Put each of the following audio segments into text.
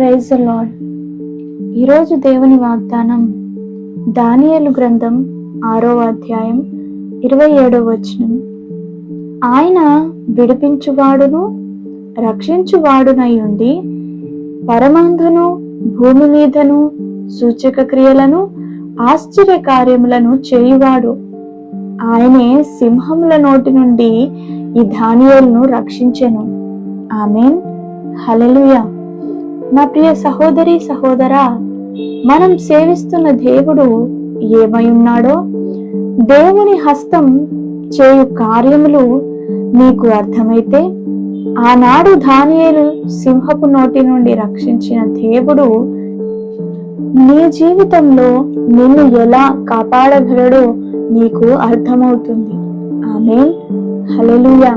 Praise the lord. ఈరోజు దేవుని వాగ్దానం దానియేలు గ్రంథం 6వ అధ్యాయం 27వ వచనం. ఆయన విడిపించువాడును రక్షించువాడునై ఉండి పరమందును భూమి మీదను సూచక క్రియలను ఆశ్చర్య కార్యములను చేయువాడు. ఆయనే సింహముల నోటి నుండి ఈ దానియేలును రక్షించెను. ఆమేన్. హల్లెలూయా. నా ప్రియ సహోదరి సహోదరా, మనం సేవిస్తున్న దేవుడు ఏమై ఉన్నాడో, దేవుని హస్తం చేయు కార్యములు నీకు అర్థమైతే, ఆనాడు దానియేలు సింహపు నోటి నుండి రక్షించిన దేవుడు నీ జీవితంలో నిన్ను ఎలా కాపాడగలడో నీకు అర్థమవుతుంది. ఆమేన్. హల్లెలూయా.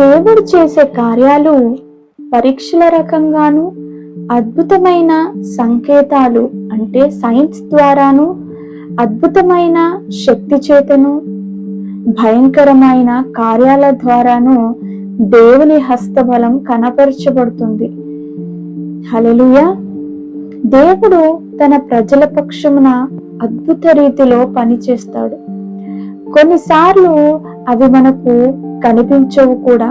దేవుడు చేసే కార్యాలు పరీక్షల రకంగాను, అద్భుతమైన సంకేతాలు అంటే సైన్స్ ద్వారాను, అద్భుతమైన శక్తి చేతను, భయంకరమైన కార్యాల ద్వారాను దేవుని హస్తబలం కనపరచబడుతుంది. హల్లెలూయా. దేవుడు తన ప్రజల పక్షమున అద్భుత రీతిలో పనిచేస్తాడు. కొన్నిసార్లు అవి మనకు కనిపించవు కూడా.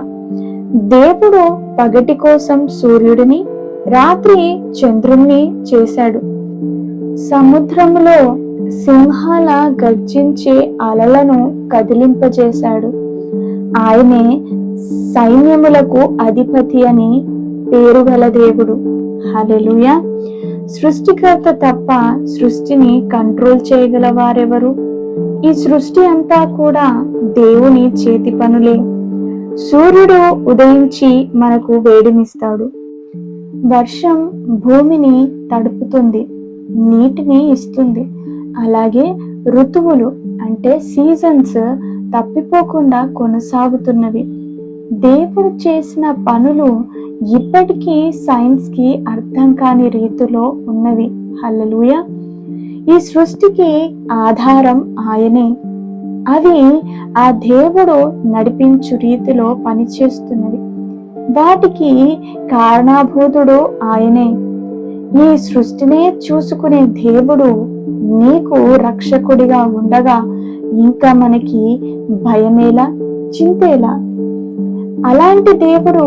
దేవుడు పగటి కోసం సూర్యుడిని, రాత్రి చంద్రుణ్ణి చేశాడు. సముద్రములో సింహాల గర్జించే అలలను కదిలింపజేశాడు. ఆయనే సైన్యములకు అధిపతి అని పేరు గల దేవుడు. హల్లెలూయా. సృష్టికర్త తప్ప సృష్టిని కంట్రోల్ చేయగల వారెవరు? ఈ సృష్టి అంతా కూడా దేవుని చేతి పనులే. సూర్యుడు ఉదయించి మనకు వేడినిస్తాడు. వర్షం భూమిని తడుపుతుంది, నీటిని ఇస్తుంది. అలాగే ఋతువులు అంటే సీజన్స్ తప్పిపోకుండా కొనసాగుతున్నవి. దేవుడు చేసిన పనులు ఇప్పటికీ సైన్స్ కి అర్థం కాని రీతిలో ఉన్నవి. హల్లెలూయా. ఈ సృష్టికి ఆధారం ఆయనే. అవి ఆ దేవుడు నడిపించు రీతిలో పనిచేస్తున్నవి. వాటికి కారణాభూతుడు ఆయనే. ఈ సృష్టినే చూసుకునే దేవుడు నీకు రక్షకుడిగా ఉండగా ఇంకా మనకి భయమేలా, చింతేలా? అలాంటి దేవుడు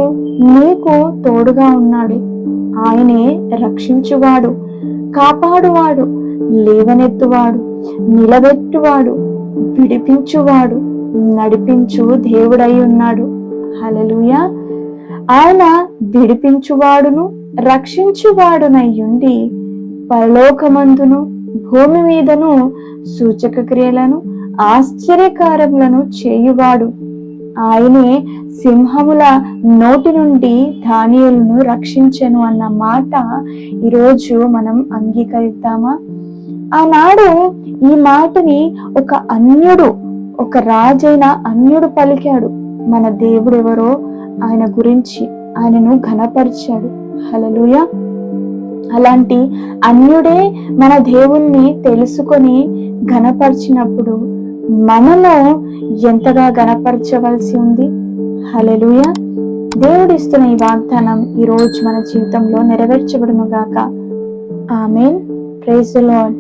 నీకు తోడుగా ఉన్నాడు. ఆయనే రక్షించువాడు, కాపాడువాడు, లేవనెత్తువాడు, నిలబెట్టువాడు, విడిపించువాడు, నడిపించు దేవుడై ఉన్నాడు. హల్లెలూయా. ఆయన విడిపించువాడును రక్షించువాడునై ఉండి పరలోకమందును భూమి మీదను సూచక క్రియలను ఆశ్చర్యకార్యములను చేయువాడు. ఆయనే సింహముల నోటి నుండి దానియేలును రక్షించెను అన్న మాట ఈరోజు మనం అంగీకరిద్దామా? ఆనాడు ఈ మాటని ఒక అన్యుడు, ఒక రాజైన అన్యుడు పలికాడు. మన దేవుడు ఎవరో ఆయన గురించి ఆయనను ఘనపరిచాడు. హల్లెలూయా. అలాంటి అన్యుడే మన దేవుణ్ణి తెలుసుకొని ఘనపరిచినప్పుడు మనలో ఎంతగా ఘనపరచవలసి ఉంది. హల్లెలూయా. దేవుడిస్తున్న ఈ వాగ్దానం ఈ రోజు మన జీవితంలో నెరవేర్చబడును గాక. ఆమేన్. Praise the lord.